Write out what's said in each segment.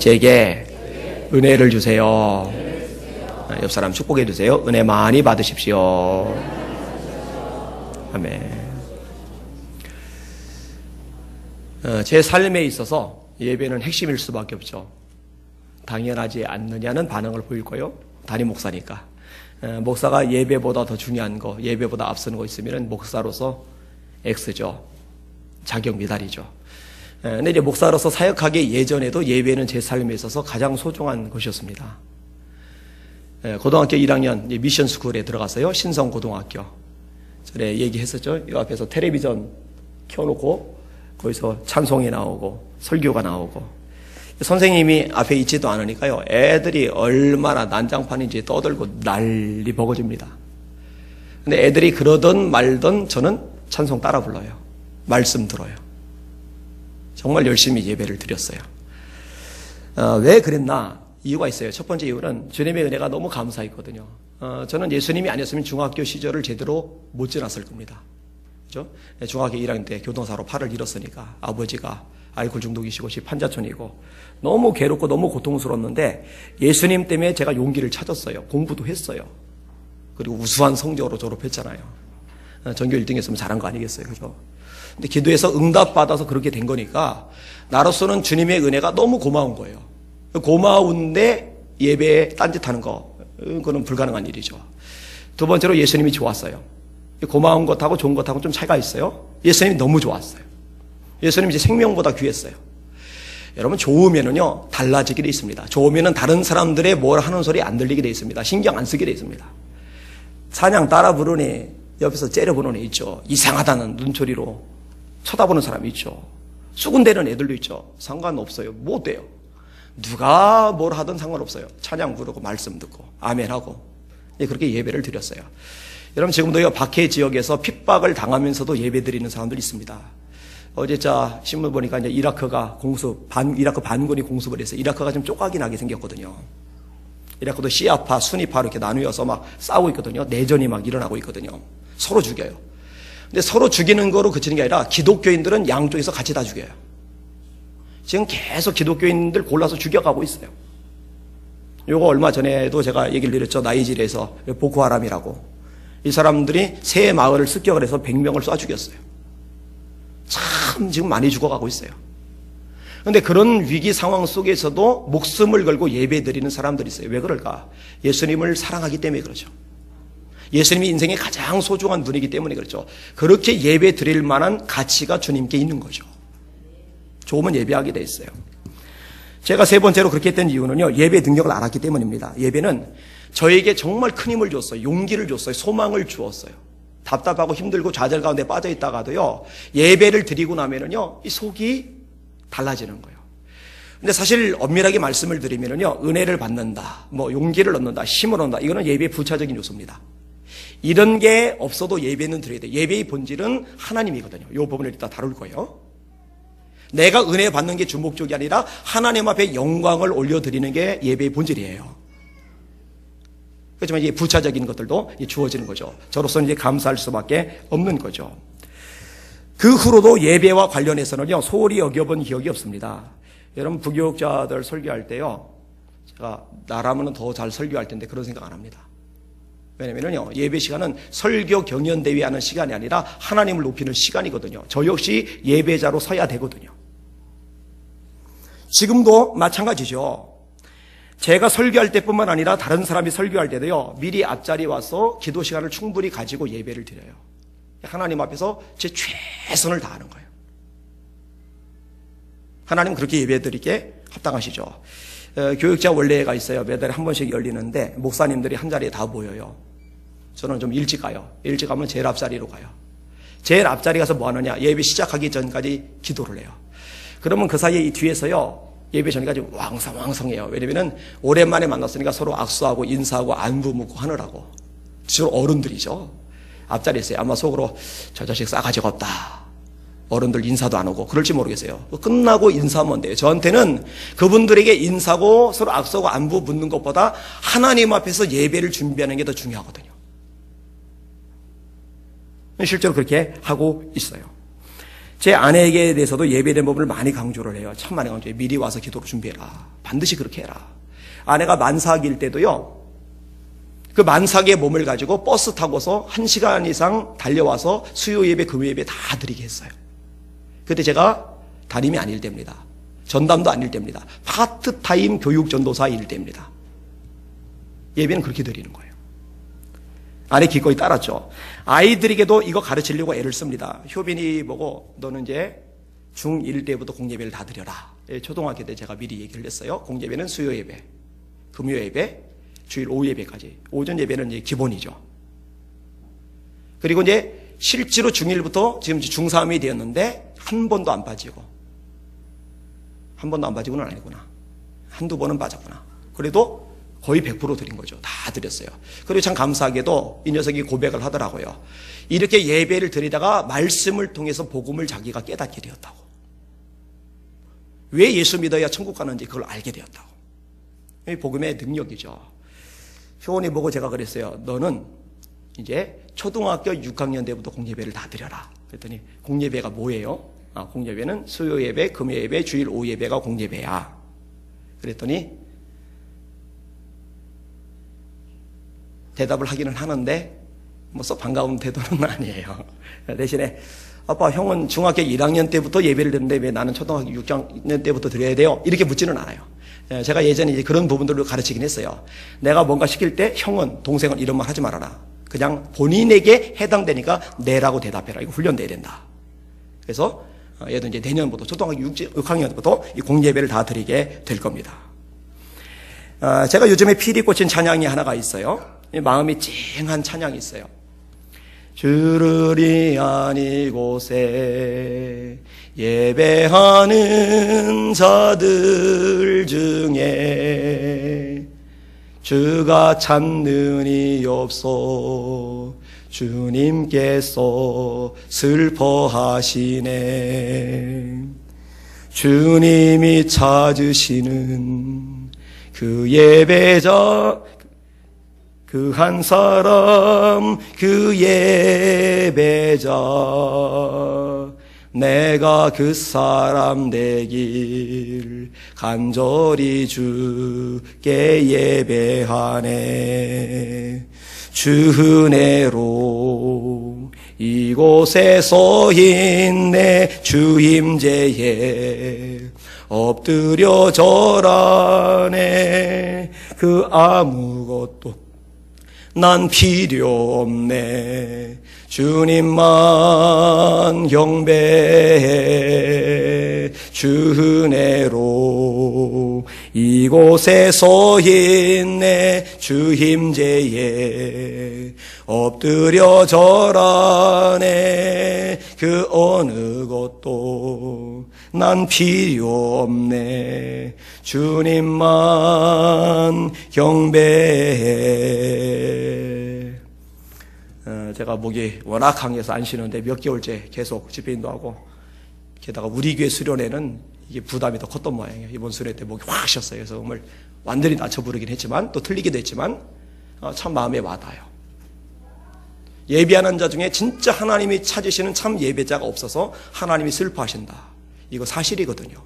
제게 은혜를 주세요. 옆 사람 축복해 주세요. 은혜 많이 받으십시오. 아멘. 제 삶에 있어서 예배는 핵심일 수밖에 없죠. 당연하지 않느냐는 반응을 보일 거예요. 담임 목사니까. 목사가 예배보다 더 중요한 거, 예배보다 앞서는 거 있으면 목사로서 X죠. 자격 미달이죠. 근데 이제 목사로서 사역하기 예전에도 예배는 제 삶에 있어서 가장 소중한 것이었습니다. 고등학교 1학년 미션 스쿨에 들어갔어요. 신성고등학교. 전에 얘기했었죠. 이 앞에서 텔레비전 켜놓고 거기서 찬송이 나오고 설교가 나오고 선생님이 앞에 있지도 않으니까요. 애들이 얼마나 난장판인지 떠들고 난리 버거집니다. 근데 애들이 그러든 말든 저는 찬송 따라 불러요. 말씀 들어요. 정말 열심히 예배를 드렸어요. 왜 그랬나? 이유가 있어요. 첫 번째 이유는 주님의 은혜가 너무 감사했거든요. 저는 예수님이 아니었으면 중학교 시절을 제대로 못 지났을 겁니다. 그죠? 중학교 1학년 때 교통사로 팔을 잃었으니까 아버지가 알코올 중독이시고 집 판자촌이고 너무 괴롭고 너무 고통스러웠는데 예수님 때문에 제가 용기를 찾았어요. 공부도 했어요. 그리고 우수한 성적으로 졸업했잖아요. 전교 1등 했으면 잘한 거 아니겠어요. 그죠? 근데 기도해서 응답받아서 그렇게 된 거니까 나로서는 주님의 은혜가 너무 고마운 거예요. 고마운데 예배에 딴짓하는 거, 그건 불가능한 일이죠. 두 번째로 예수님이 좋았어요. 고마운 것하고 좋은 것하고 좀 차이가 있어요. 예수님이 너무 좋았어요. 예수님이 제 생명보다 귀했어요. 여러분 좋으면은요 달라지게 돼 있습니다. 좋으면은 다른 사람들의 뭘 하는 소리 안 들리게 돼 있습니다. 신경 안 쓰게 돼 있습니다. 찬양 따라 부르니 옆에서 째려보는 애 있죠. 이상하다는 눈초리로 쳐다보는 사람이 있죠. 수군대는 애들도 있죠. 상관없어요. 뭐 돼요. 누가 뭘 하든 상관없어요. 찬양 부르고 말씀 듣고 아멘하고 그렇게 예배를 드렸어요. 여러분 지금도요 박해 지역에서 핍박을 당하면서도 예배 드리는 사람들이 있습니다. 어제 신문 보니까 이제 이라크가 이라크 반군이 공습을 해서 이라크가 좀 쪼가기 나게 생겼거든요. 이라크도 시아파, 수니파 이렇게 나누어서 막 싸우고 있거든요. 내전이 막 일어나고 있거든요. 서로 죽여요. 근데 서로 죽이는 거로 그치는 게 아니라 기독교인들은 양쪽에서 같이 다 죽여요. 지금 계속 기독교인들 골라서 죽여가고 있어요. 요거 얼마 전에도 제가 얘기를 드렸죠. 나이지리아에서 보코하람이라고. 이 사람들이 새 마을을 습격을 해서 100명을 쏴 죽였어요. 참 지금 많이 죽어가고 있어요. 그런데 그런 위기 상황 속에서도 목숨을 걸고 예배 드리는 사람들이 있어요. 왜 그럴까? 예수님을 사랑하기 때문에 그렇죠. 예수님이 인생의 가장 소중한 분이기 때문에 그렇죠. 그렇게 예배 드릴 만한 가치가 주님께 있는 거죠. 좋으면 예배하게 돼 있어요. 제가 세 번째로 그렇게 했던 이유는요. 예배 능력을 알았기 때문입니다. 예배는 저에게 정말 큰 힘을 줬어요. 용기를 줬어요. 소망을 주었어요. 답답하고 힘들고 좌절 가운데 빠져 있다가도요. 예배를 드리고 나면은요. 이 속이 달라지는 거예요. 근데 사실 엄밀하게 말씀을 드리면은요. 은혜를 받는다. 용기를 얻는다. 힘을 얻는다. 이거는 예배의 부차적인 요소입니다. 이런 게 없어도 예배는 드려야 돼요. 예배의 본질은 하나님이거든요. 이 부분을 이따 다룰 거예요. 내가 은혜 받는 게 주목적이 아니라 하나님 앞에 영광을 올려드리는 게 예배의 본질이에요. 그렇지만 이제 부차적인 것들도 주어지는 거죠. 저로서는 이제 감사할 수밖에 없는 거죠. 그 후로도 예배와 관련해서는요, 소홀히 여겨본 기억이 없습니다. 여러분, 부교육자들 설교할 때요, 제가 나라면 더 잘 설교할 텐데 그런 생각 안 합니다. 왜냐면요, 예배 시간은 설교 경연대회 하는 시간이 아니라 하나님을 높이는 시간이거든요. 저 역시 예배자로 서야 되거든요. 지금도 마찬가지죠. 제가 설교할 때뿐만 아니라 다른 사람이 설교할 때도요, 미리 앞자리에 와서 기도 시간을 충분히 가지고 예배를 드려요. 하나님 앞에서 제 최선을 다하는 거예요. 하나님 그렇게 예배 드리게 합당하시죠. 교육자 원례가 있어요. 매달에 한 번씩 열리는데 목사님들이 한 자리에 다 모여요. 저는 좀 일찍 가요. 일찍 가면 제일 앞자리로 가요. 제일 앞자리 가서 뭐 하느냐? 예배 시작하기 전까지 기도를 해요. 그러면 그 사이에 이 뒤에서요, 예배 전까지 왕성해요. 왜냐면은 오랜만에 만났으니까 서로 악수하고 인사하고 안부 묻고 하느라고. 주로 어른들이죠. 앞자리에 있어요. 아마 속으로 저 자식 싸가지가 없다. 어른들 인사도 안 오고 그럴지 모르겠어요. 끝나고 인사하면 돼요. 저한테는 그분들에게 인사하고 서로 악수하고 안부 묻는 것보다 하나님 앞에서 예배를 준비하는 게 더 중요하거든요. 실제로 그렇게 하고 있어요. 제 아내에게 대해서도 예배된 법을 많이 강조를 해요. 참 많이 강조해요. 미리 와서 기도로 준비해라. 반드시 그렇게 해라. 아내가 만삭일 때도요. 그 만삭의 몸을 가지고 버스 타고서 1시간 이상 달려와서 수요 예배, 금요 예배 다 드리게 했어요. 그때 제가 담임이 아닐 때입니다. 전담도 아닐 때입니다. 파트타임 교육 전도사일 때입니다. 예배는 그렇게 드리는 거예요. 아내 기꺼이 따랐죠. 아이들에게도 이거 가르치려고 애를 씁니다. 효빈이 보고 너는 이제 중1 때부터 공예배를 다 드려라. 초등학교 때 제가 미리 얘기를 했어요. 공예배는 수요 예배, 금요 예배, 주일 오후 예배까지. 오전 예배는 이제 기본이죠. 그리고 이제 실제로 중1부터 지금 중3이 되었는데 한 번도 안 빠지고. 한 번도 안 빠지고는 아니구나. 한두 번은 빠졌구나. 그래도 거의 100% 드린 거죠. 다 드렸어요. 그리고 참 감사하게도 이 녀석이 고백을 하더라고요. 이렇게 예배를 드리다가 말씀을 통해서 복음을 자기가 깨닫게 되었다고. 왜 예수 믿어야 천국 가는지 그걸 알게 되었다고. 이 복음의 능력이죠. 효원이 보고 제가 그랬어요. 너는 이제 초등학교 6학년 때부터 공예배를 다 드려라. 그랬더니 공예배가 뭐예요? 공예배는 수요 예배, 금요 예배, 주일 오후 예배가 공예배야. 그랬더니 대답을 하기는 하는데 뭐 썩 반가운 태도는 아니에요. 대신에 아빠 형은 중학교 1학년 때부터 예배를 드는데 왜 나는 초등학교 6학년 때부터 드려야 돼요? 이렇게 묻지는 않아요. 제가 예전에 이제 그런 부분들을 가르치긴 했어요. 내가 뭔가 시킬 때 형은 동생은 이런 말 하지 말아라. 그냥 본인에게 해당되니까 네라고 대답해라. 이거 훈련돼야 된다. 그래서 얘도 이제 내년부터 초등학교 6학년부터 이 공예배를 다 드리게 될 겁니다. 제가 요즘에 필이 꽂힌 찬양이 하나가 있어요. 마음이 찡한 찬양이 있어요. 주를 위한 이곳에 예배하는 자들 중에 주가 찾는 이 없어 주님께서 슬퍼하시네. 주님이 찾으시는 그 예배자 그 한 사람 그 예배자 내가 그 사람 되길 간절히 주께 예배하네. 주 은혜로 이곳에 서 있네. 주 임재에 엎드려 절하네. 그 아무것도 난 필요 없네. 주님만 경배해. 주 은혜로 이곳에 서 있네. 주 임재에 엎드려 절하네. 그 어느 것도 난 필요 없네. 주님만 경배해. 제가 목이 워낙 강해서 안 쉬는데 몇 개월째 계속 집회인도 하고, 게다가 우리 교회 수련회는 이게 부담이 더 컸던 모양이에요. 이번 수련회 때 목이 확 쉬었어요. 그래서 정말 완전히 낮춰 부르긴 했지만 또 틀리기도 했지만 참 마음에 와닿아요. 예배하는 자 중에 진짜 하나님이 찾으시는 참 예배자가 없어서 하나님이 슬퍼하신다. 이거 사실이거든요.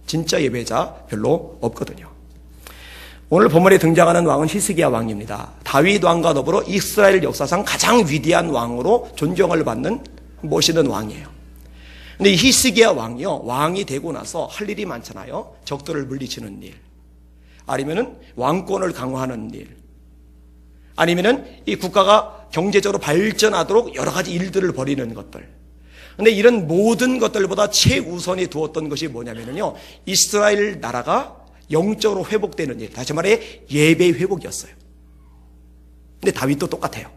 진짜 예배자 별로 없거든요. 오늘 본문에 등장하는 왕은 히스기야 왕입니다. 다윗 왕과 더불어 이스라엘 역사상 가장 위대한 왕으로 존경을 받는 멋있는 왕이에요. 근데 이 히스기야 왕이요, 왕이 되고 나서 할 일이 많잖아요. 적들을 물리치는 일, 아니면은 왕권을 강화하는 일, 아니면은 이 국가가 경제적으로 발전하도록 여러 가지 일들을 벌이는 것들. 근데 이런 모든 것들보다 최우선이 두었던 것이 뭐냐면요, 이스라엘 나라가 영적으로 회복되는 일, 다시 말해 예배 회복이었어요. 근데 다윗도 똑같아요.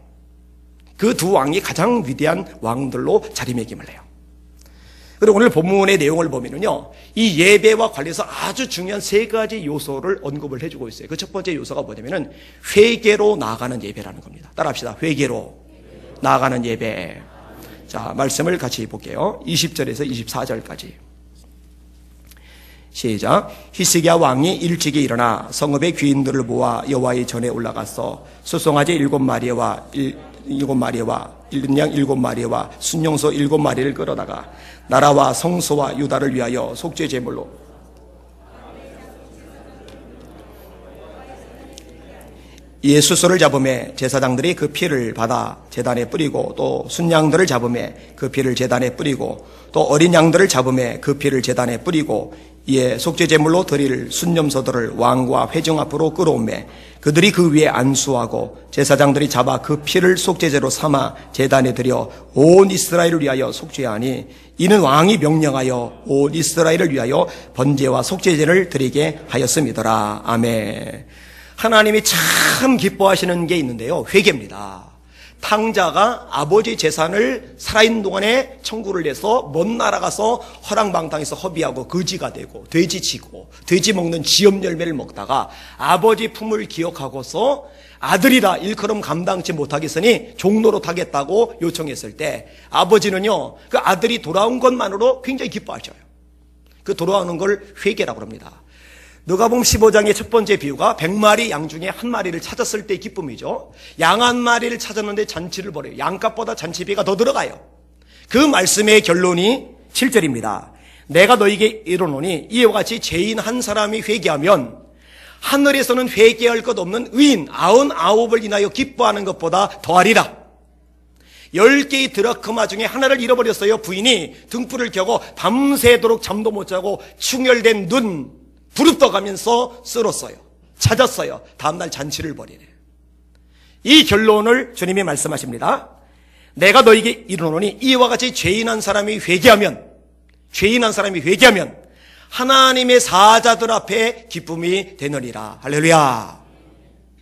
그 두 왕이 가장 위대한 왕들로 자리매김을 해요. 그리고 오늘 본문의 내용을 보면은요, 이 예배와 관련해서 아주 중요한 세 가지 요소를 언급을 해주고 있어요. 그 첫 번째 요소가 뭐냐면은 회개로 나아가는 예배라는 겁니다. 따라합시다. 회개로 나아가는 예배. 자, 말씀을 같이 볼게요. 20절에서 24절까지. 시작. 히스기야 왕이 일찍이 일어나 성읍의 귀인들을 모아 여호와의 전에 올라가서 수송아지 7마리와 7마리와 일른 양 7마리와 순용소 7마리를 끌어다가 나라와 성소와 유다를 위하여 속죄 제물로 예수소를 잡음에 제사장들이 그 피를 받아 제단에 뿌리고, 또 순양들을 잡음에 그 피를 제단에 뿌리고, 또 어린 양들을 잡음에 그 피를 제단에 뿌리고, 이에 속죄 제물로 드릴 순념소들을 왕과 회중 앞으로 끌어오매 그들이 그 위에 안수하고, 제사장들이 잡아 그 피를 속죄제로 삼아 제단에 드려 온 이스라엘을 위하여 속죄하니, 이는 왕이 명령하여 온 이스라엘을 위하여 번제와 속죄제를 드리게 하였음이더라. 아멘. 하나님이 참 기뻐하시는 게 있는데요, 회개입니다. 탕자가 아버지 재산을 살아있는 동안에 청구를 해서 먼 나라 가서 허랑방탕해서 허비하고 거지가 되고 돼지 치고 돼지 먹는 지엽 열매를 먹다가 아버지 품을 기억하고서 아들이다 일컬음 감당치 못하겠으니 종노릇 하겠다고 요청했을 때 아버지는요, 그 아들이 돌아온 것만으로 굉장히 기뻐하셔요. 그 돌아오는 걸 회개라고 합니다. 누가복음 15장의 첫 번째 비유가 100마리 양 중에 한 마리를 찾았을 때의 기쁨이죠. 양 한 마리를 찾았는데 잔치를 벌여요. 양값보다 잔치비가 더 들어가요. 그 말씀의 결론이 7절입니다. 내가 너에게 이르노니 이와 같이 죄인 한 사람이 회개하면 하늘에서는 회개할 것 없는 의인 99을 인하여 기뻐하는 것보다 더하리라. 10개의 드라크마 중에 하나를 잃어버렸어요. 부인이 등불을 켜고 밤새도록 잠도 못 자고 충혈된 눈 부릅떠가면서 쓸었어요. 찾았어요. 다음날 잔치를 벌이네. 이 결론을 주님이 말씀하십니다. 내가 너에게 이르노니 이와 같이 죄인 한 사람이 회개하면 하나님의 사자들 앞에 기쁨이 되느니라. 할렐루야.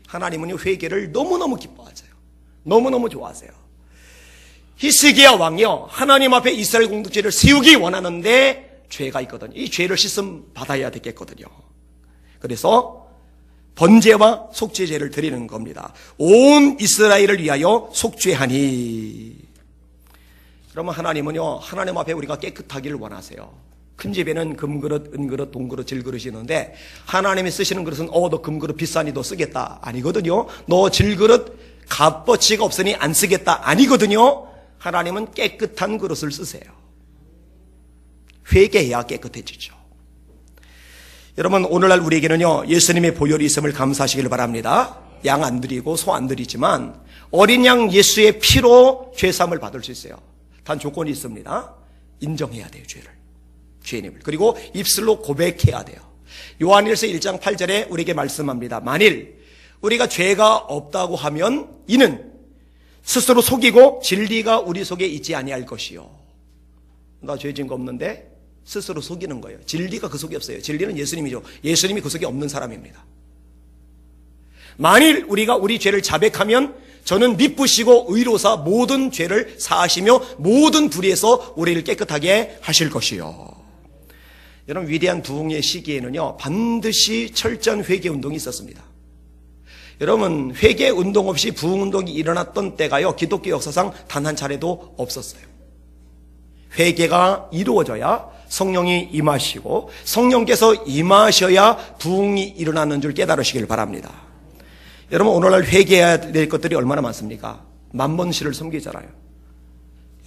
하나님은 회개를 너무너무 기뻐하세요. 너무너무 좋아하세요. 히스기야 왕이요, 하나님 앞에 이스라엘 공동체를 세우기 원하는데 죄가 있거든요. 이 죄를 씻음 받아야 되겠거든요. 그래서 번제와 속죄제를 드리는 겁니다. 온 이스라엘을 위하여 속죄하니. 그러면 하나님은요, 하나님 앞에 우리가 깨끗하기를 원하세요. 큰 집에는 금그릇, 은그릇, 동그릇, 질그릇이 있는데 하나님이 쓰시는 그릇은 너 금그릇 비싸니 너 쓰겠다 아니거든요. 너 질그릇 값어치가 없으니 안 쓰겠다 아니거든요. 하나님은 깨끗한 그릇을 쓰세요. 회개해야 깨끗해지죠. 여러분, 오늘날 우리에게는요, 예수님의 보혈이 있음을 감사하시길 바랍니다. 양 안 드리고 소 안 드리지만 어린 양 예수의 피로 죄사함을 받을 수 있어요. 단 조건이 있습니다. 인정해야 돼요, 죄님을. 그리고 입술로 고백해야 돼요. 요한일서 1장 8절에 우리에게 말씀합니다. 만일 우리가 죄가 없다고 하면 이는 스스로 속이고 진리가 우리 속에 있지 아니할 것이요. 나 죄 지은 거 없는데 스스로 속이는 거예요. 진리가 그 속에 없어요. 진리는 예수님이죠. 예수님이 그 속에 없는 사람입니다. 만일 우리가 우리 죄를 자백하면 저는 미쁘시고 의로사 모든 죄를 사하시며 모든 불의에서 우리를 깨끗하게 하실 것이요. 여러분, 위대한 부흥의 시기에는요, 반드시 철저한 회개 운동이 있었습니다. 여러분, 회개 운동 없이 부흥 운동이 일어났던 때가요, 기독교 역사상 단 한 차례도 없었어요. 회개가 이루어져야 성령이 임하시고 성령께서 임하셔야 부흥이 일어나는 줄 깨달으시길 바랍니다. 여러분, 오늘날 회개해야 될 것들이 얼마나 많습니까? 만번시를 섬기잖아요.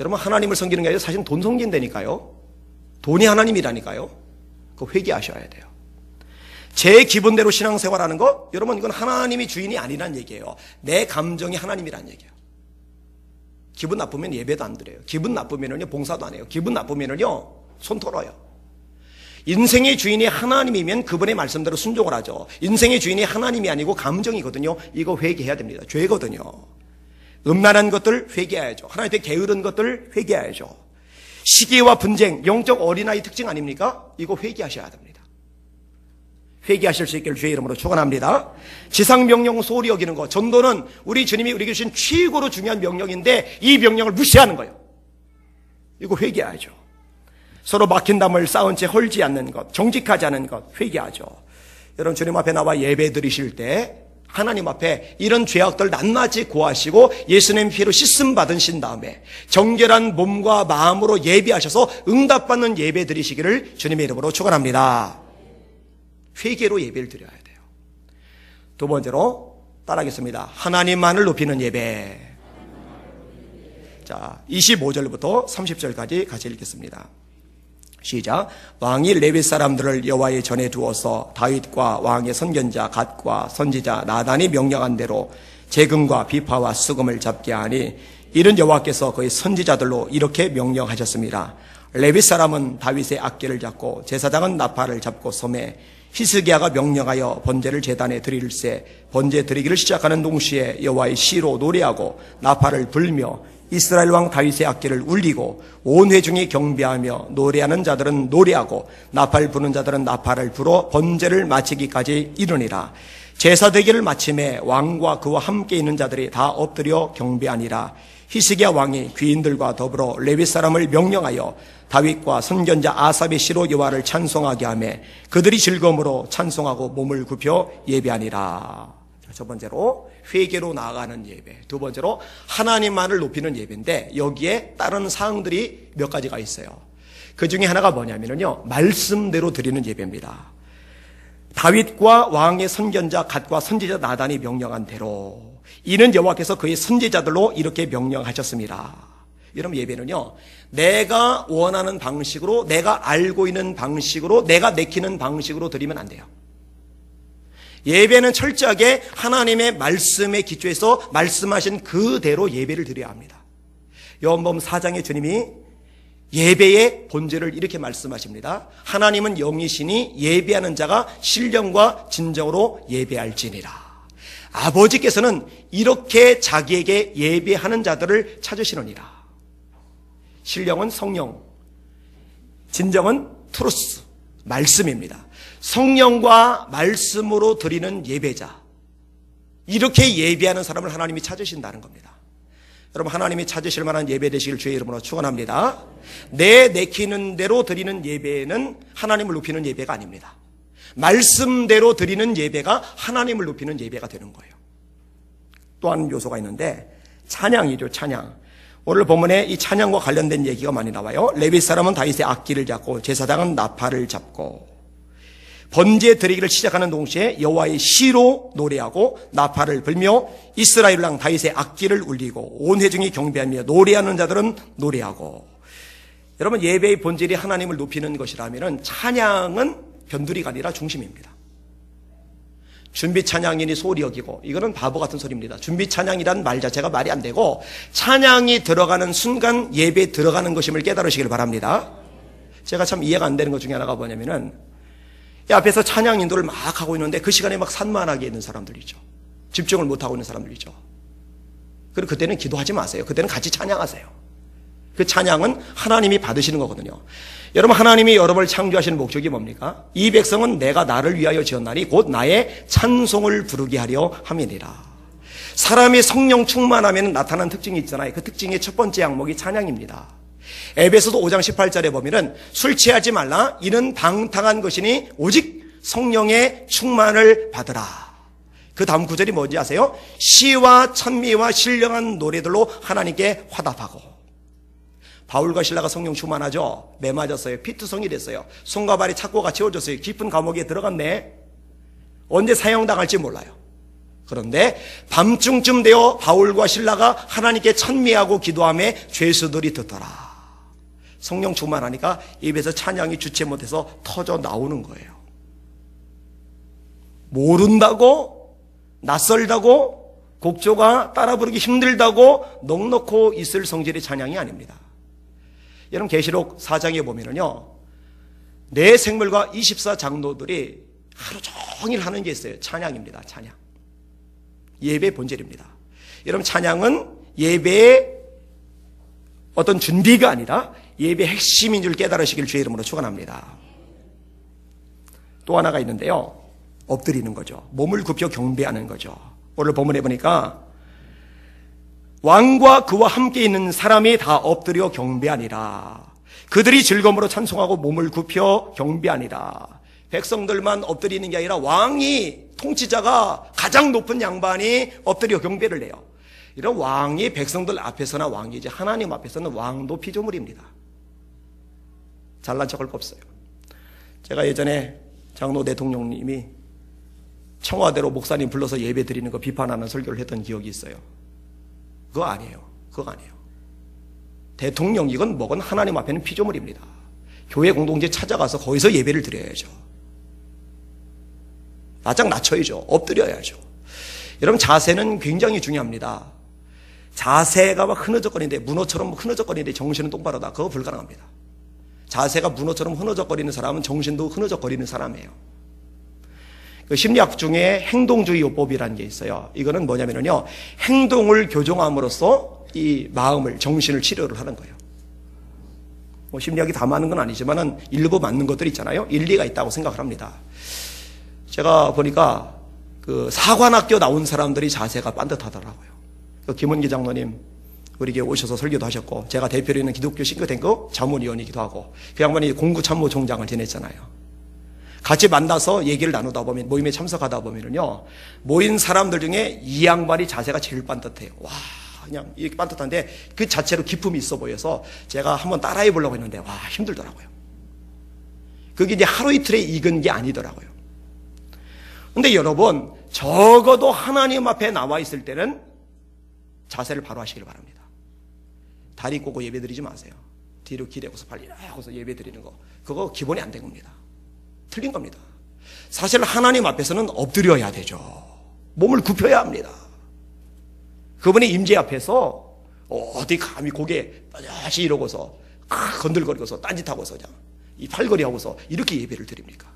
여러분, 하나님을 섬기는 게 아니라 사실은 돈 섬긴다니까요. 돈이 하나님이라니까요. 그거 회개하셔야 돼요. 제 기분대로 신앙생활하는 거, 여러분, 이건 하나님이 주인이 아니란 얘기예요. 내 감정이 하나님이란 얘기예요. 기분 나쁘면 예배도 안 드려요. 기분 나쁘면요 봉사도 안 해요. 기분 나쁘면요 손 털어요. 인생의 주인이 하나님이면 그분의 말씀대로 순종을 하죠. 인생의 주인이 하나님이 아니고 감정이거든요. 이거 회개해야 됩니다. 죄거든요. 음란한 것들 회개해야죠. 하나님께 게으른 것들 회개해야죠. 시기와 분쟁, 영적 어린아이 특징 아닙니까? 이거 회개하셔야 됩니다. 회개하실 수 있기를 주의 이름으로 축원합니다. 지상명령 소홀히 여기는 것, 전도는 우리 주님이 우리에게 주신 최고로 중요한 명령인데 이 명령을 무시하는 거예요. 이거 회개하죠. 서로 막힌 담을 쌓은 채 헐지 않는 것, 정직하지 않은 것 회개하죠. 여러분, 주님 앞에 나와 예배 드리실 때 하나님 앞에 이런 죄악들 낱낱이 고하시고 예수님 피로 씻음 받으신 다음에 정결한 몸과 마음으로 예배하셔서 응답받는 예배 드리시기를 주님의 이름으로 축원합니다. 회개로 예배를 드려야 돼요. 두 번째로 따라하겠습니다. 하나님만을 높이는 예배. 자, 25절부터 30절까지 같이 읽겠습니다. 시작. 왕이 레위 사람들을 여호와의 전에 두어서 다윗과 왕의 선견자 갓과 선지자 나단이 명령한 대로 재금과 비파와 수금을 잡게 하니 이는 여호와께서 그의 선지자들로 이렇게 명령하셨습니다. 레위 사람은 다윗의 악기를 잡고 제사장은 나팔을 잡고 소매 히스기야가 명령하여 번제를 제단에 드릴새 번제 드리기를 시작하는 동시에 여호와의 시로 노래하고 나팔을 불며 이스라엘 왕 다윗의 악기를 울리고 온 회중이 경배하며 노래하는 자들은 노래하고 나팔 부는 자들은 나팔을 불어 번제를 마치기까지 이르니라. 제사되기를 마침에 왕과 그와 함께 있는 자들이 다 엎드려 경배하니라. 히스기야 왕이 귀인들과 더불어 레위 사람을 명령하여 다윗과 선견자 아삽의 시로 여호와를 찬송하게 하며 그들이 즐거움으로 찬송하고 몸을 굽혀 예배하니라. 첫 번째로 회개로 나아가는 예배, 두 번째로 하나님만을 높이는 예배인데 여기에 따른 사항들이 몇 가지가 있어요. 그 중에 하나가 뭐냐면요, 말씀대로 드리는 예배입니다. 다윗과 왕의 선견자 갓과 선지자 나단이 명령한 대로 이는 여호와께서 그의 선지자들로 이렇게 명령하셨습니다. 여러분, 예배는요, 내가 원하는 방식으로, 내가 알고 있는 방식으로, 내가 내키는 방식으로 드리면 안 돼요. 예배는 철저하게 하나님의 말씀에 기초해서 말씀하신 그대로 예배를 드려야 합니다. 요한복음 4장에 주님이 예배의 본질을 이렇게 말씀하십니다. 하나님은 영이시니 예배하는 자가 신령과 진정으로 예배할지니라. 아버지께서는 이렇게 자기에게 예배하는 자들을 찾으시느니라. 신령은 성령, 진정은 트루스, 말씀입니다. 성령과 말씀으로 드리는 예배자, 이렇게 예배하는 사람을 하나님이 찾으신다는 겁니다. 여러분, 하나님이 찾으실 만한 예배 되시길 주의 이름으로 축원합니다. 내 내키는 대로 드리는 예배는 하나님을 높이는 예배가 아닙니다. 말씀대로 드리는 예배가 하나님을 높이는 예배가 되는 거예요. 또 한 요소가 있는데 찬양이죠. 찬양. 오늘 본문에 이 찬양과 관련된 얘기가 많이 나와요. 레위 사람은 다윗의 악기를 잡고 제사장은 나팔을 잡고 번제 드리기를 시작하는 동시에 여호와의 시로 노래하고 나팔을 불며 이스라엘 왕 다윗의 악기를 울리고 온 회중이 경배하며 노래하는 자들은 노래하고. 여러분, 예배의 본질이 하나님을 높이는 것이라면 찬양은 변두리가 아니라 중심입니다. 준비 찬양이니 소리 여기고, 이거는 바보 같은 소리입니다. 준비 찬양이란 말 자체가 말이 안 되고 찬양이 들어가는 순간 예배에 들어가는 것임을 깨달으시길 바랍니다. 제가 참 이해가 안 되는 것 중에 하나가 뭐냐면은 이 앞에서 찬양 인도를 막 하고 있는데 그 시간에 막 산만하게 있는 사람들이죠. 집중을 못하고 있는 사람들이죠. 그리고 그때는 기도하지 마세요. 그때는 같이 찬양하세요. 그 찬양은 하나님이 받으시는 거거든요. 여러분, 하나님이 여러분을 창조하시는 목적이 뭡니까? 이 백성은 내가 나를 위하여 지었나니 곧 나의 찬송을 부르게 하려 함이니라. 사람이 성령 충만하면 나타나는 특징이 있잖아요. 그 특징의 첫 번째 항목이 찬양입니다. 에베소서 5장 18절에 보면은 술 취하지 말라. 이는 방탕한 것이니 오직 성령의 충만을 받으라. 그 다음 구절이 뭔지 아세요? 시와 찬미와 신령한 노래들로 하나님께 화답하고. 바울과 실라가 성령 충만하죠. 매 맞았어요. 피투성이 됐어요. 손과 발이 착고가 채워졌어요. 깊은 감옥에 들어갔네. 언제 사형당할지 몰라요. 그런데 밤중쯤 되어 바울과 실라가 하나님께 찬미하고 기도하며 죄수들이 듣더라. 성령 충만하니까 입에서 찬양이 주체 못해서 터져 나오는 거예요. 모른다고, 낯설다고, 곡조가 따라 부르기 힘들다고 넉넉고 있을 성질의 찬양이 아닙니다. 여러분, 계시록 4장에 보면은요, 내 생물과 24장로들이 하루 종일 하는 게 있어요. 찬양입니다. 찬양. 예배의 본질입니다. 여러분, 찬양은 예배의 어떤 준비가 아니라 예배의 핵심인 줄 깨달으시길 주의 이름으로 축원합니다. 또 하나가 있는데요, 엎드리는 거죠. 몸을 굽혀 경배하는 거죠. 오늘 본문에 보니까 왕과 그와 함께 있는 사람이 다 엎드려 경배하니라. 그들이 즐거움으로 찬송하고 몸을 굽혀 경배하니라. 백성들만 엎드리는 게 아니라 왕이, 통치자가, 가장 높은 양반이 엎드려 경배를 해요. 이런 왕이 백성들 앞에서나 왕이지 하나님 앞에서는 왕도 피조물입니다. 잘난 척할 거 없어요. 제가 예전에 장로 대통령님이 청와대로 목사님 불러서 예배 드리는 거 비판하는 설교를 했던 기억이 있어요. 그거 아니에요. 그거 아니에요. 대통령이건 뭐건 하나님 앞에는 피조물입니다. 교회 공동체 찾아가서 거기서 예배를 드려야죠. 바짝 낮춰야죠. 엎드려야죠. 여러분, 자세는 굉장히 중요합니다. 자세가 막 흐느적거리는데, 문어처럼 흐느적거리는데 정신은 똑바로다. 그거 불가능합니다. 자세가 문어처럼 흐느적거리는 사람은 정신도 흐느적거리는 사람이에요. 그 심리학 중에 행동주의 요법이라는 게 있어요. 이거는 뭐냐면요, 행동을 교정함으로써 이 마음을, 정신을 치료를 하는 거예요. 뭐 심리학이 다 맞는 건 아니지만은 일부 맞는 것들이 있잖아요. 일리가 있다고 생각을 합니다. 제가 보니까 그 사관학교 나온 사람들이 자세가 반듯하더라고요. 그 김은기 장로님 우리에게 오셔서 설교도 하셨고, 제가 대표로 있는 기독교 싱크탱크 자문위원이기도 하고, 그 양반이 공구참모총장을 지냈잖아요. 같이 만나서 얘기를 나누다 보면, 모임에 참석하다 보면은요, 모인 사람들 중에 이 양반이 자세가 제일 반듯해요. 와, 그냥 이렇게 반듯한데 그 자체로 기품이 있어 보여서 제가 한번 따라해 보려고 했는데, 와, 힘들더라고요. 그게 이제 하루 이틀에 익은 게 아니더라고요. 근데 여러분, 적어도 하나님 앞에 나와 있을 때는 자세를 바로 하시길 바랍니다. 다리 꼬고 예배 드리지 마세요. 뒤로 기대고서 발리 하고서 예배 드리는 거, 그거 기본이 안 된 겁니다. 틀린 겁니다. 사실 하나님 앞에서는 엎드려야 되죠. 몸을 굽혀야 합니다. 그분의 임재 앞에서 어디 감히 고개 빠져시 이러고서 건들거리고서 딴짓하고서 그냥 이 팔걸이하고서 이렇게 예배를 드립니까?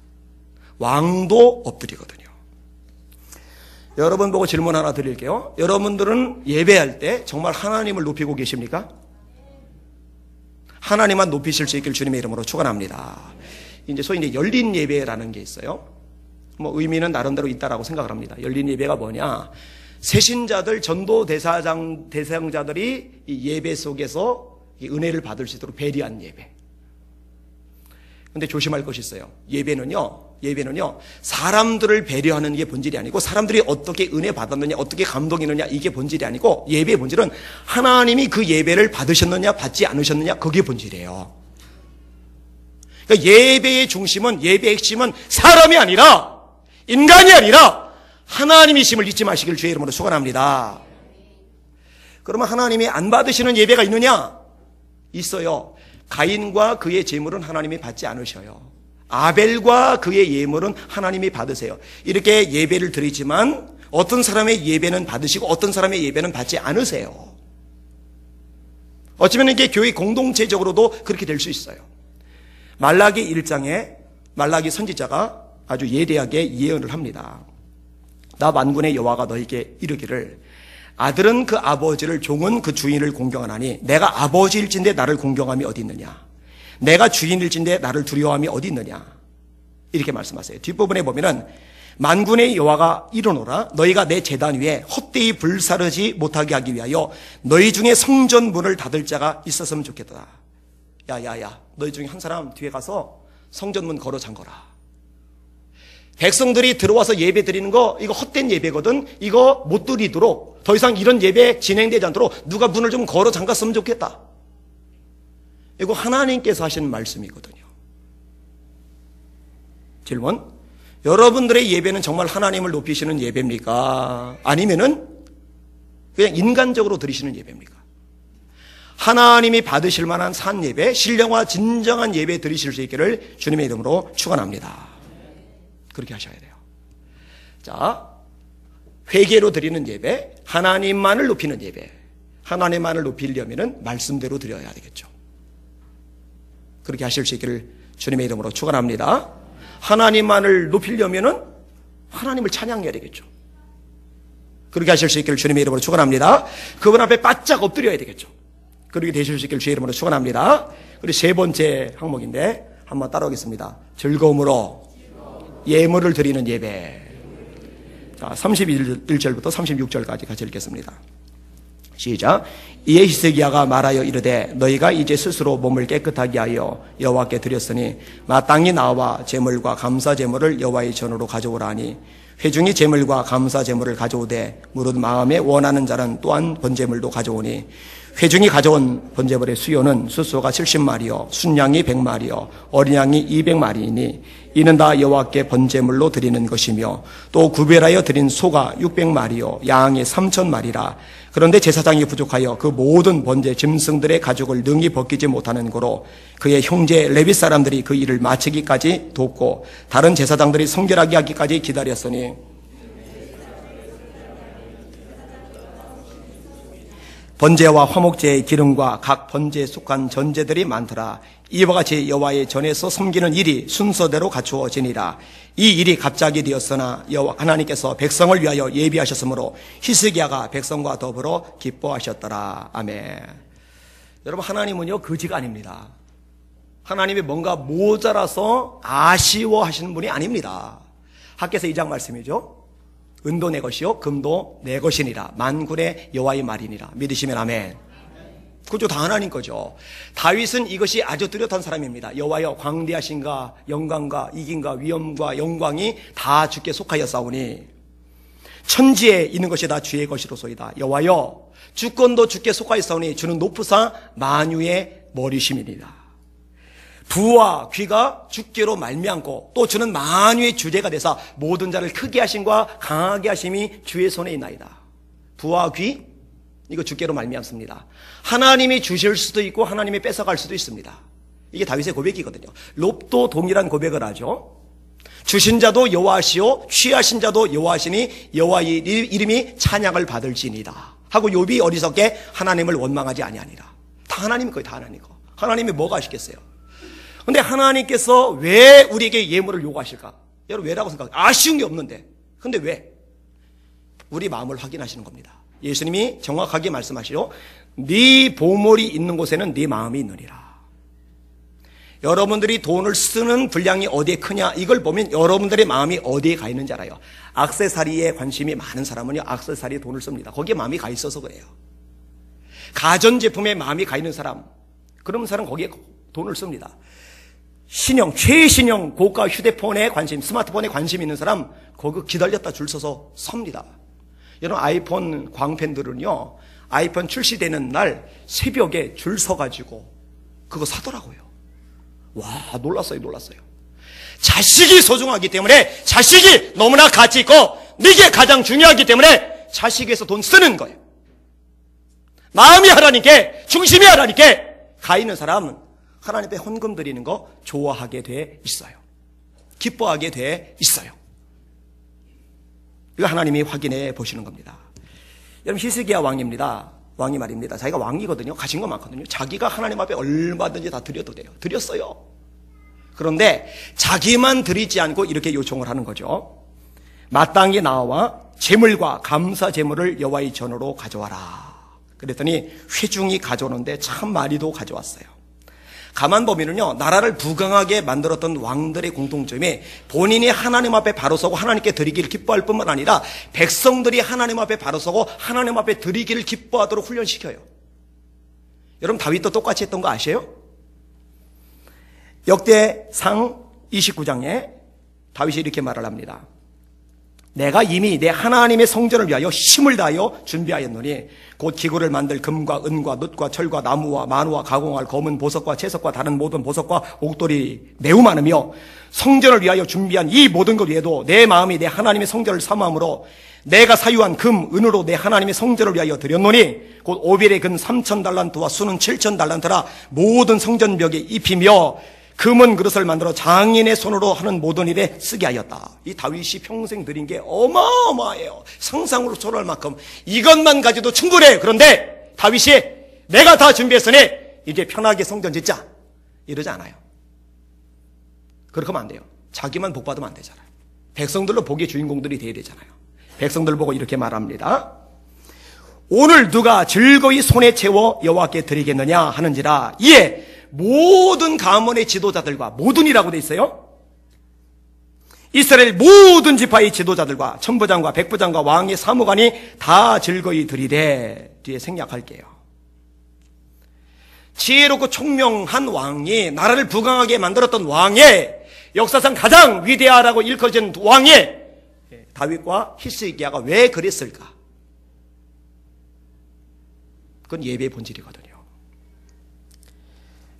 왕도 엎드리거든요. 여러분 보고 질문 하나 드릴게요. 여러분들은 예배할 때 정말 하나님을 높이고 계십니까? 하나님만 높이실 수 있길 주님의 이름으로 축원합니다. 이제 소위 이제 열린 예배라는 게 있어요. 뭐 의미는 나름대로 있다라고 생각을 합니다. 열린 예배가 뭐냐? 새신자들, 전도 대상자들이 이 예배 속에서 이 은혜를 받을 수 있도록 배려한 예배. 근데 조심할 것이 있어요. 예배는요, 사람들을 배려하는 게 본질이 아니고, 사람들이 어떻게 은혜 받았느냐, 어떻게 감동이느냐, 이게 본질이 아니고, 예배의 본질은 하나님이 그 예배를 받으셨느냐, 받지 않으셨느냐, 그게 본질이에요. 그러니까 예배의 중심은, 예배의 핵심은 사람이 아니라, 인간이 아니라 하나님이심을 잊지 마시길 주의 이름으로 축원합니다. 그러면 하나님이 안 받으시는 예배가 있느냐? 있어요. 가인과 그의 제물은 하나님이 받지 않으셔요. 아벨과 그의 예물은 하나님이 받으세요. 이렇게 예배를 드리지만 어떤 사람의 예배는 받으시고 어떤 사람의 예배는 받지 않으세요. 어쩌면 이게 교회 공동체적으로도 그렇게 될 수 있어요. 말라기 1장에 말라기 선지자가 아주 예리하게 예언을 합니다. 나 만군의 여호와가 너에게 이르기를, 아들은 그 아버지를, 종은 그 주인을 공경하나니 내가 아버지일진데 나를 공경함이 어디 있느냐? 내가 주인일진데 나를 두려워함이 어디 있느냐? 이렇게 말씀하세요. 뒷부분에 보면은 만군의 여호와가 이르노라, 너희가 내 제단 위에 헛되이 불사르지 못하게 하기 위하여 너희 중에 성전 문을 닫을 자가 있었으면 좋겠다. 야야야, 너희 중에 한 사람 뒤에 가서 성전 문 걸어 잠거라. 백성들이 들어와서 예배 드리는 거, 이거 헛된 예배거든. 이거 못 드리도록, 더 이상 이런 예배 진행되지 않도록 누가 문을 좀 걸어 잠갔으면 좋겠다. 이거 하나님께서 하시는 말씀이거든요. 질문: 여러분들의 예배는 정말 하나님을 높이시는 예배입니까? 아니면은 그냥 인간적으로 드리시는 예배입니까? 하나님이 받으실 만한 산 예배, 신령과 진정한 예배 드리실 수 있기를 주님의 이름으로 축원합니다. 그렇게 하셔야 돼요. 자, 회개로 드리는 예배, 하나님만을 높이는 예배. 하나님만을 높이려면은 말씀대로 드려야 되겠죠. 그렇게 하실 수 있기를 주님의 이름으로 축원합니다. 하나님만을 높이려면은 하나님을 찬양해야 되겠죠. 그렇게 하실 수 있기를 주님의 이름으로 축원합니다. 그분 앞에 바짝 엎드려야 되겠죠. 그렇게 되실 수 있기를 주의 이름으로 축원합니다. 그리고 세 번째 항목인데 한번 따라오겠습니다. 즐거움으로 예물을 드리는 예배. 자, 31절부터 36절까지 같이 읽겠습니다. 시작. 이에 히스기야가 말하여 이르되, 너희가 이제 스스로 몸을 깨끗하게 하여 여호와께 드렸으니 마땅히 나와 제물과 감사 제물을 여호와의 전으로 가져오라 하니, 회중이 제물과 감사 제물을 가져오되 무릇 마음에 원하는 자는 또한 번제물도 가져오니 회중이 가져온 번제물의 수요는 숫소가 70마리요 순양이 100마리요 어린 양이 200마리이니 이는 다 여호와께 번제물로 드리는 것이며 또 구별하여 드린 소가 600마리요 양이 3,000마리라. 그런데 제사장이 부족하여 그 모든 번제 짐승들의 가죽을 능히 벗기지 못하는 고로 그의 형제 레위 사람들이 그 일을 마치기까지 돕고 다른 제사장들이 성결하게 하기까지 기다렸으니 번제와 화목제의 기름과 각 번제에 속한 전제들이 많더라. 이와 같이 여호와의 전에서 섬기는 일이 순서대로 갖추어지니라. 이 일이 갑자기 되었으나 여호와 하나님께서 백성을 위하여 예비하셨으므로 히스기야가 백성과 더불어 기뻐하셨더라. 아멘. 여러분, 하나님은요 거지가 아닙니다. 하나님이 뭔가 모자라서 아쉬워하시는 분이 아닙니다. 학개서 2장 말씀이죠. 은도 내 것이요 금도 내 것이니라. 만군의 여호와의 말이니라. 믿으시면 아멘. 그죠? 다 하나님 거죠. 다윗은 이것이 아주 뚜렷한 사람입니다. 여호와여, 광대하신가 영광과 이긴가 위엄과 영광이 다 주께 속하였사오니 천지에 있는 것이 다 주의 것이로소이다. 여호와여, 주권도 주께 속하였사오니 주는 높으사 만유의 머리심이니라. 부와 귀가 주께로 말미암고 또 주는 만유의 주제가 되사 모든 자를 크게 하심과 강하게 하심이 주의 손에 있나이다. 부와 귀, 이거 주께로 말미암습니다. 하나님이 주실 수도 있고 하나님이 뺏어갈 수도 있습니다. 이게 다윗의 고백이거든요. 욥도 동일한 고백을 하죠. 주신 자도 여호와시오 취하신 자도 여호와시니 여호와의 이름이 찬양을 받을지니이다 하고 욥이 어리석게 하나님을 원망하지 아니하니라. 다 하나님 거예요. 다 하나님 거. 하나님이 뭐가 하시겠어요? 근데 하나님께서 왜 우리에게 예물을 요구하실까? 여러분, 왜라고 생각해요? 아쉬운 게 없는데. 근데 왜? 우리 마음을 확인하시는 겁니다. 예수님이 정확하게 말씀하시죠. 네 보물이 있는 곳에는 네 마음이 있느니라. 여러분들이 돈을 쓰는 분량이 어디에 크냐, 이걸 보면 여러분들의 마음이 어디에 가 있는지 알아요. 액세서리에 관심이 많은 사람은요, 액세서리에 돈을 씁니다. 거기에 마음이 가 있어서 그래요. 가전제품에 마음이 가 있는 사람, 그런 사람 거기에 돈을 씁니다. 신형, 최신형 고가 휴대폰에 관심, 스마트폰에 관심 있는 사람 거기 기다렸다 줄 서서 섭니다. 여러분, 아이폰 광팬들은요, 아이폰 출시되는 날 새벽에 줄 서가지고 그거 사더라고요. 와, 놀랐어요. 자식이 소중하기 때문에, 자식이 너무나 가치 있고 이게 가장 중요하기 때문에 자식에서 돈 쓰는 거예요. 마음이 하나님께, 중심이 하나님께 가 있는 사람은 하나님 앞에 헌금 드리는 거 좋아하게 돼 있어요. 기뻐하게 돼 있어요. 이거 하나님이 확인해 보시는 겁니다. 여러분, 히스기야 왕입니다. 왕이 말입니다. 자기가 왕이거든요. 가진 거 많거든요. 자기가 하나님 앞에 얼마든지 다 드려도 돼요. 드렸어요. 그런데 자기만 드리지 않고 이렇게 요청을 하는 거죠. 마땅히 나와 제물과 감사 제물을 여호와의 전으로 가져와라. 그랬더니 회중이 가져오는데 참 많이도 가져왔어요. 가만 보면은요, 나라를 부강하게 만들었던 왕들의 공통점이 본인이 하나님 앞에 바로 서고 하나님께 드리기를 기뻐할 뿐만 아니라 백성들이 하나님 앞에 바로 서고 하나님 앞에 드리기를 기뻐하도록 훈련시켜요. 여러분, 다윗도 똑같이 했던 거 아세요? 역대상 29장에 다윗이 이렇게 말을 합니다. 내가 이미 내 하나님의 성전을 위하여 힘을 다하여 준비하였노니 곧 기구를 만들 금과 은과 놋과 철과 나무와 만우와 가공할 검은 보석과 채석과 다른 모든 보석과 옥돌이 매우 많으며 성전을 위하여 준비한 이 모든 것 외에도 내 마음이 내 하나님의 성전을 사모함으로 내가 사유한 금, 은으로 내 하나님의 성전을 위하여 드렸노니 곧 오벨의 근 3,000달란트와 수는 7,000달란트라 모든 성전벽에 입히며 금은 그릇을 만들어 장인의 손으로 하는 모든 일에 쓰게 하였다. 이 다윗이 평생 드린 게 어마어마해요. 상상으로 초월할 만큼 이것만 가지도 충분해. 그런데 다윗이 내가 다 준비했으니 이제 편하게 성전 짓자 이러지 않아요. 그렇게 하면 안 돼요. 자기만 복 받으면 안 되잖아요. 백성들로 복의 주인공들이 돼야 되잖아요. 백성들 보고 이렇게 말합니다. 오늘 누가 즐거이 손에 채워 여호와께 드리겠느냐 하는지라. 이에 모든 가문의 지도자들과 모든이라고 돼 있어요. 이스라엘 모든 지파의 지도자들과 천부장과 백부장과 왕의 사무관이 다 즐거이 드리되. 뒤에 생략할게요. 지혜롭고 총명한 왕이, 나라를 부강하게 만들었던 왕의, 역사상 가장 위대하다고 일컬어진 왕의 다윗과 히스기야가 왜 그랬을까? 그건 예배의 본질이거든요.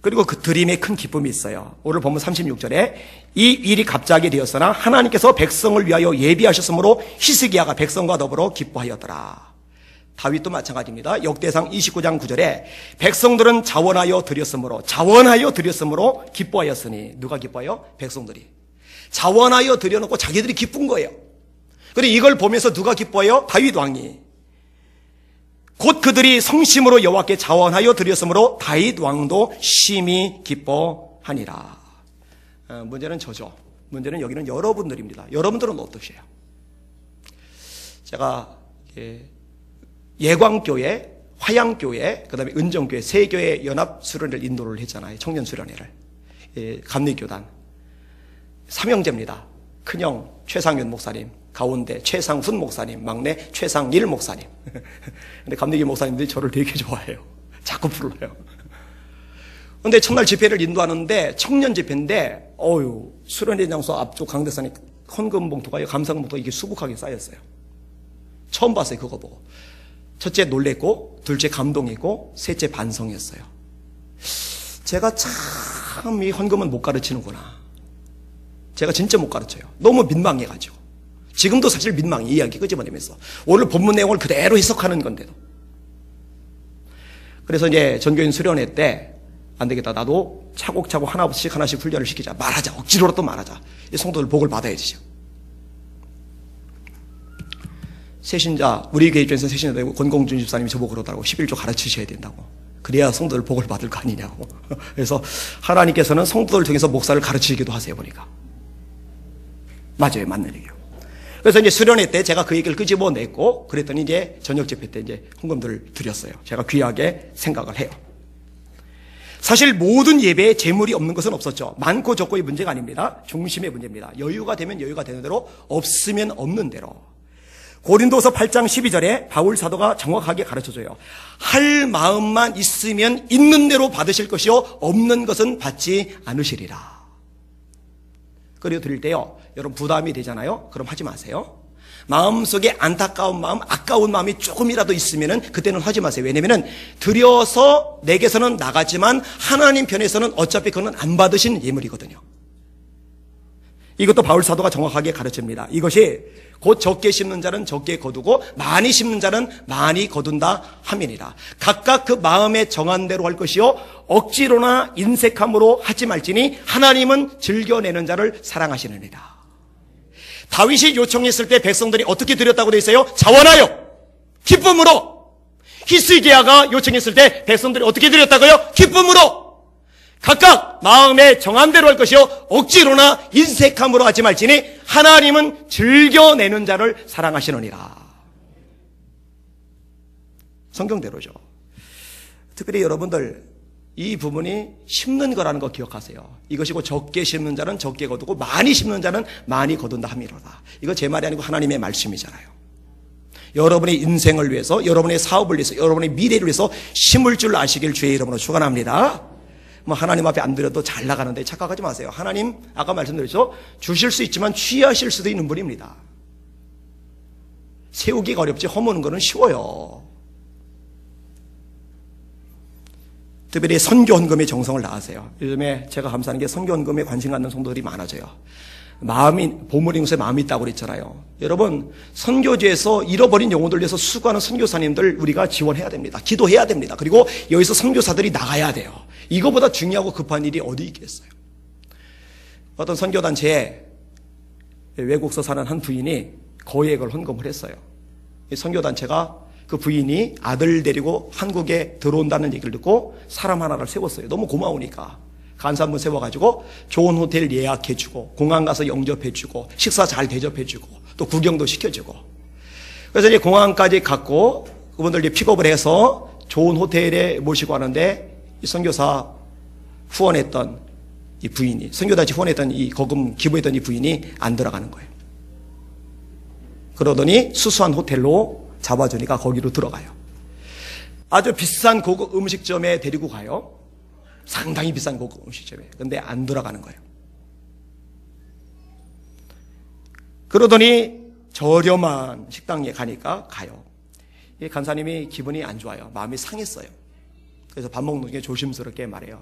그리고 그 드림에 큰 기쁨이 있어요. 오늘 보면 36절에 이 일이 갑자기 되었으나 하나님께서 백성을 위하여 예비하셨으므로 히스기야가 백성과 더불어 기뻐하였더라. 다윗도 마찬가지입니다. 역대상 29장 9절에 백성들은 자원하여 드렸으므로 기뻐하였으니. 누가 기뻐해요? 백성들이. 자원하여 드려놓고 자기들이 기쁜 거예요. 그리고 이걸 보면서 누가 기뻐해요? 다윗 왕이. 곧 그들이 성심으로 여호와께 자원하여 드렸으므로 다윗 왕도 심히 기뻐하니라. 문제는 저죠. 문제는 여기는 여러분들입니다. 여러분들은 어떠세요? 제가 예광교회, 화양교회, 그 다음에 은정교회, 세 교회 연합 수련회를 인도를 했잖아요. 청년 수련회를. 감리교단. 삼형제입니다. 큰형 최상윤 목사님, 가운데 최상훈 목사님, 막내 최상일 목사님. 근데 감리교 목사님들이 저를 되게 좋아해요. 자꾸 불러요. 근데 첫날 집회를 인도하는데 청년 집회인데 수련회 장소 앞쪽 강대산에 헌금 봉투가 감사금 봉투가 이게 수북하게 쌓였어요. 처음 봤어요. 그거 보고. 첫째 놀랬고, 둘째 감동했고, 셋째 반성했어요. 제가 참 이 헌금은 못 가르치는구나. 제가 진짜 못 가르쳐요. 너무 민망해가지고. 지금도 사실 민망해, 이야기 끄집어내면서. 오늘 본문 내용을 그대로 해석하는 건데도. 그래서 이제 전교인 수련회 때, 안 되겠다. 나도 차곡차곡 하나씩 훈련을 시키자. 말하자. 억지로라도 말하자. 이 성도들 복을 받아야지죠. 새신자, 우리 교회 입장에서 새신자 되고 권공준 집사님이 저보고 그러더라고. 11조 가르치셔야 된다고. 그래야 성도들 복을 받을 거 아니냐고. 그래서 하나님께서는 성도들 통해서 목사를 가르치기도 하세요, 보니까. 맞아요, 맞는 얘기예요. 그래서 이제 수련회 때 제가 그 얘기를 끄집어냈고, 그랬더니 이제 저녁 집회 때 이제 헌금들을 드렸어요. 제가 귀하게 생각을 해요. 사실 모든 예배에 재물이 없는 것은 없었죠. 많고 적고의 문제가 아닙니다. 중심의 문제입니다. 여유가 되면 여유가 되는 대로, 없으면 없는 대로. 고린도서 8장 12절에 바울 사도가 정확하게 가르쳐줘요. 할 마음만 있으면 있는 대로 받으실 것이요 없는 것은 받지 않으시리라. 그리고 드릴 때요, 여러분 부담이 되잖아요. 그럼 하지 마세요. 마음속에 안타까운 마음, 아까운 마음이 조금이라도 있으면은 그때는 하지 마세요. 왜냐면은 드려서 내게서는 나가지만 하나님 편에서는 어차피 그건 안 받으신 예물이거든요. 이것도 바울 사도가 정확하게 가르칩니다. 이것이 곧 적게 심는 자는 적게 거두고 많이 심는 자는 많이 거둔다 함이니라. 각각 그 마음에 정한 대로 할 것이요 억지로나 인색함으로 하지 말지니 하나님은 즐겨내는 자를 사랑하시느니라. 다윗이 요청했을 때 백성들이 어떻게 드렸다고 되어 있어요? 자원하여 기쁨으로. 히스기야가 요청했을 때 백성들이 어떻게 드렸다고요? 기쁨으로. 각각 마음에 정한 대로 할 것이요 억지로나 인색함으로 하지 말지니 하나님은 즐겨내는 자를 사랑하시느니라. 성경대로죠. 특별히 여러분들 이 부분이 심는 거라는 거 기억하세요. 이것이 곧 적게 심는 자는 적게 거두고 많이 심는 자는 많이 거둔다 함이로다. 이거 제 말이 아니고 하나님의 말씀이잖아요. 여러분의 인생을 위해서, 여러분의 사업을 위해서, 여러분의 미래를 위해서 심을 줄 아시길 주의 이름으로 축원합니다. 하나님 앞에 안 드려도 잘 나가는데 착각하지 마세요. 하나님 아까 말씀드렸죠. 주실 수 있지만 취하실 수도 있는 분입니다. 세우기가 어렵지 허무는 거는 쉬워요. 특별히 선교 헌금의 정성을 다하세요. 요즘에 제가 감사하는 게 선교 헌금에 관심 갖는 성도들이 많아져요. 보물인 곳에 마음이 있다고 그랬잖아요. 여러분, 선교지에서 잃어버린 영혼들 위해서 수고하는 선교사님들 우리가 지원해야 됩니다. 기도해야 됩니다. 그리고 여기서 선교사들이 나가야 돼요. 이거보다 중요하고 급한 일이 어디 있겠어요. 어떤 선교단체에 외국서 사는 한 부인이 거액을 헌금을 했어요. 이 선교단체가 그 부인이 아들 데리고 한국에 들어온다는 얘기를 듣고 사람 하나를 세웠어요. 너무 고마우니까. 간사 한번 세워가지고 좋은 호텔 예약해주고 공항 가서 영접해주고 식사 잘 대접해주고 또 구경도 시켜주고. 그래서 이제 공항까지 갔고 그분들 이제 픽업을 해서 좋은 호텔에 모시고 하는데 이 선교사 후원했던 이 부인이, 선교단체 후원했던 이 거금 기부했던 이 부인이 안 들어가는 거예요. 그러더니 수수한 호텔로 잡아주니까 거기로 들어가요. 아주 비싼 고급 음식점에 데리고 가요. 상당히 비싼 고급 음식점에. 근데 안 들어가는 거예요. 그러더니 저렴한 식당에 가니까 가요. 이 간사님이 기분이 안 좋아요. 마음이 상했어요. 그래서 밥 먹는 게 조심스럽게 말해요.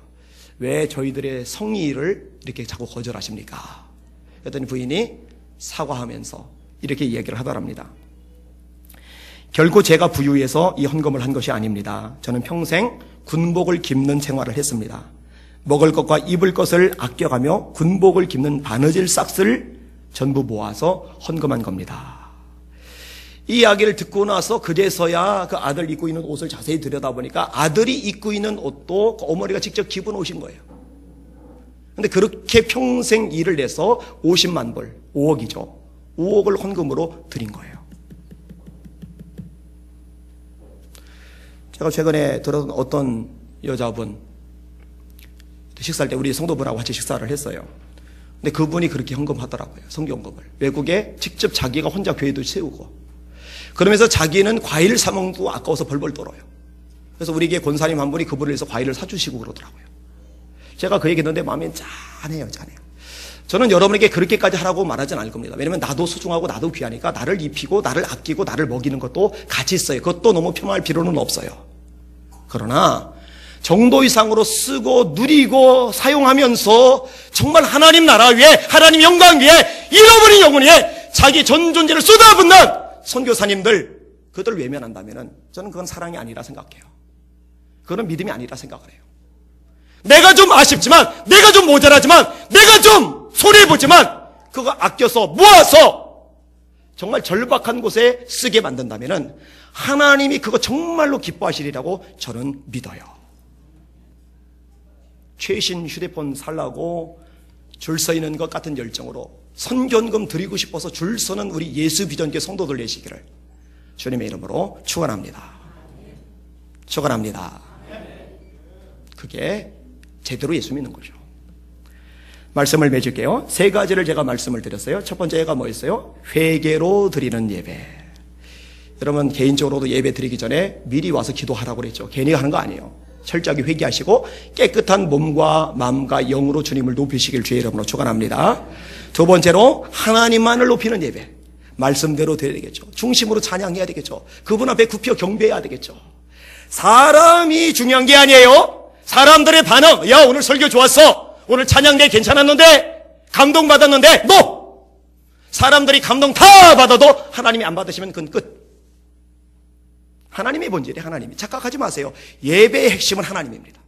왜 저희들의 성의를 이렇게 자꾸 거절하십니까? 그랬더니 부인이 사과하면서 이렇게 이야기를 하더랍니다. 결코 제가 부유해서 이 헌금을 한 것이 아닙니다. 저는 평생 군복을 깁는 생활을 했습니다. 먹을 것과 입을 것을 아껴가며 군복을 깁는 바느질 싹스를 전부 모아서 헌금한 겁니다. 이 이야기를 듣고 나서 그제서야 그 아들 입고 있는 옷을 자세히 들여다보니까 아들이 입고 있는 옷도 그 어머니가 직접 기분 오신 거예요. 근데 그렇게 평생 일을 내서 50만 불, 5억이죠. 5억을 헌금으로 드린 거예요. 제가 최근에 들었던 어떤 여자분, 식사할 때 우리 성도분하고 같이 식사를 했어요. 근데 그분이 그렇게 헌금하더라고요. 성경금을. 외국에 직접 자기가 혼자 교회도 세우고. 그러면서 자기는 과일 사먹고 아까워서 벌벌 떨어요. 그래서 우리 교회 권사님 한 분이 그분을 위해서 과일을 사주시고 그러더라고요. 제가 그 얘기 했는데 마음이 짠해요, 짠해요. 저는 여러분에게 그렇게까지 하라고 말하진 않을 겁니다. 왜냐면 나도 소중하고 나도 귀하니까 나를 입히고 나를 아끼고 나를 먹이는 것도 가치 있어요. 그것도 너무 폄하할 필요는 없어요. 그러나 정도 이상으로 쓰고 누리고 사용하면서 정말 하나님 나라 위에 하나님 영광 위에 잃어버린 영혼 위에 자기 전 존재를 쏟아붓는 선교사님들 그들 외면한다면 저는 그건 사랑이 아니라 생각해요. 그건 믿음이 아니라 생각을 해요. 내가 좀 아쉽지만 내가 좀 모자라지만 내가 좀 손해보지만 그거 아껴서 모아서 정말 절박한 곳에 쓰게 만든다면 하나님이 그거 정말로 기뻐하시리라고 저는 믿어요. 최신 휴대폰 살라고 줄 서 있는 것 같은 열정으로 선견금 드리고 싶어서 줄 서는 우리 예수비전교 성도들 되시기를 주님의 이름으로 축원합니다. 축원합니다. 그게 제대로 예수 믿는 거죠. 말씀을 맺을게요. 세 가지를 제가 말씀을 드렸어요. 첫 번째가 뭐였어요? 회개로 드리는 예배. 여러분 개인적으로도 예배 드리기 전에 미리 와서 기도하라고 그랬죠. 괜히 하는 거 아니에요. 철저하게 회개하시고 깨끗한 몸과 마음과 영으로 주님을 높이시길 주의 이름으로 축원합니다. 두 번째로 하나님만을 높이는 예배. 말씀대로 드려야 되겠죠. 중심으로 찬양해야 되겠죠. 그분 앞에 굽혀 경배해야 되겠죠. 사람이 중요한 게 아니에요. 사람들의 반응. 야 오늘 설교 좋았어. 오늘 찬양대 괜찮았는데 감동받았는데 뭐 사람들이 감동 다 받아도 하나님이 안 받으시면 그건 끝. 하나님의 본질이 하나님이. 착각하지 마세요. 예배의 핵심은 하나님입니다.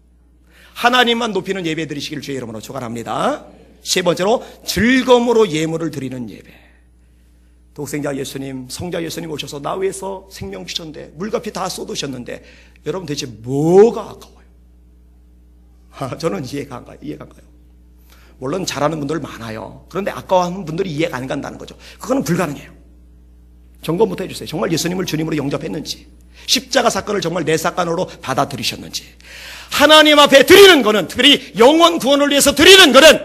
하나님만 높이는 예배 드리시길 주의 이름으로 축원합니다. 세 번째로 즐거움으로 예물을 드리는 예배. 독생자 예수님, 성자 예수님 오셔서 나 위해서 생명 주셨는데 물과 피 다 쏟으셨는데 여러분 대체 뭐가 아까워요? 저는 이해가 안 가요. 물론 잘하는 분들 많아요. 그런데 아까워하는 분들이 이해가 안 간다는 거죠. 그거는 불가능해요. 점검부터 해주세요. 정말 예수님을 주님으로 영접했는지, 십자가 사건을 정말 내 사건으로 받아들이셨는지. 하나님 앞에 드리는 거는, 특별히 영혼 구원을 위해서 드리는 거는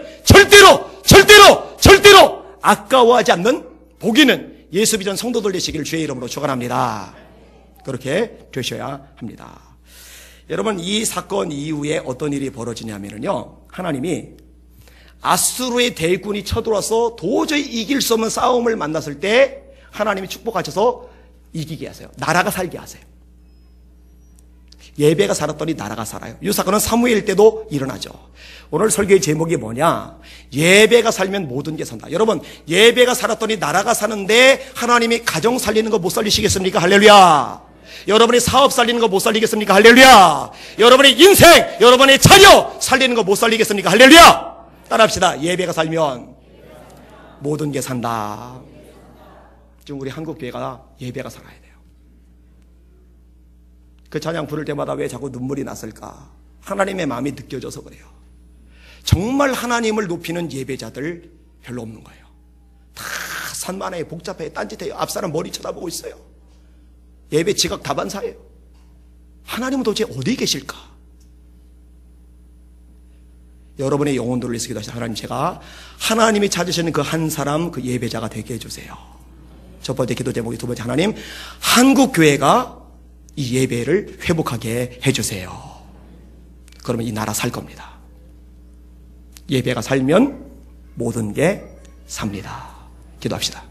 절대로 아까워하지 않는 복이는 예수비전 성도들 되시기를 주의 이름으로 축원합니다. 그렇게 되셔야 합니다. 여러분 이 사건 이후에 어떤 일이 벌어지냐면요, 하나님이 아수르의 대군이 쳐들어와서 도저히 이길 수 없는 싸움을 만났을 때 하나님이 축복하셔서 이기게 하세요. 나라가 살게 하세요. 예배가 살았더니 나라가 살아요. 이 사건은 사무엘 때도 일어나죠. 오늘 설교의 제목이 뭐냐? 예배가 살면 모든 게 산다. 여러분 예배가 살았더니 나라가 사는데 하나님이 가정 살리는 거 못 살리시겠습니까? 할렐루야. 여러분이 사업 살리는 거 못 살리겠습니까? 할렐루야. 여러분의 인생, 여러분의 자녀 살리는 거 못 살리겠습니까? 할렐루야. 따라합시다. 예배가 살면 모든 게 산다. 지금 우리 한국교회가 예배가 살아야 돼요. 그 찬양 부를 때마다 왜 자꾸 눈물이 났을까? 하나님의 마음이 느껴져서 그래요. 정말 하나님을 높이는 예배자들 별로 없는 거예요. 다 산만해, 복잡해, 딴짓해요. 앞사람 머리 쳐다보고 있어요. 예배 지각 다반사예요. 하나님은 도대체 어디 계실까? 여러분의 영혼들을 위해서 기도하시다. 하나님, 제가 하나님이 찾으시는 그 한 사람, 그 예배자가 되게 해주세요. 첫 번째 기도 제목이, 두 번째, 하나님 한국교회가 이 예배를 회복하게 해주세요. 그러면 이 나라 살 겁니다. 예배가 살면 모든 게 삽니다. 기도합시다.